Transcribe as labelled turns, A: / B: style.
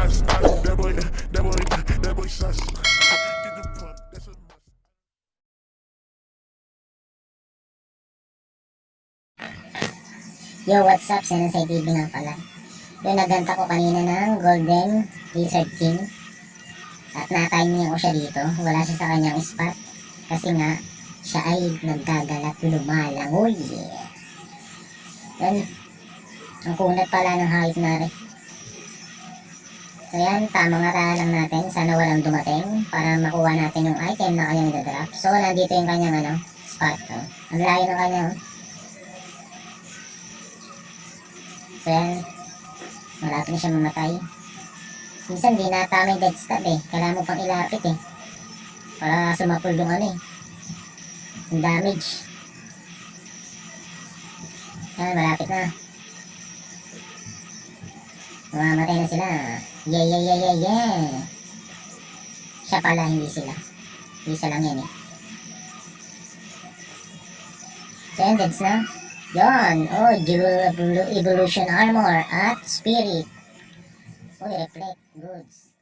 A: Yo, what's up? Sensei TV nga pala. Yung naganta ko kanina ng Golden Lizard King. At na-timing ko siya dito. Wala siya sa kanyang spot. Kasi nga, siya ay nagkagalat lumalangoy. Yan. Ang kunat pala ng hayop na rin. So yan, tamang nga lang natin. Sana walang dumating para makuha natin yung item na kanyang idadrop. So, nandito yung kanyang spot. Ang layo ng kanyang. So yan, malapit na siya mamatay. Minsan di na tamang dead stab kailangan mo pang ilapit para sumapul yung yung damage. Yan, malapit na. Mamamatay na sila. Yeah. Siya pala, hindi sila. Isa lang yan So yan, deads na. Yon, Evolution Armor at Spirit. Reflect goods.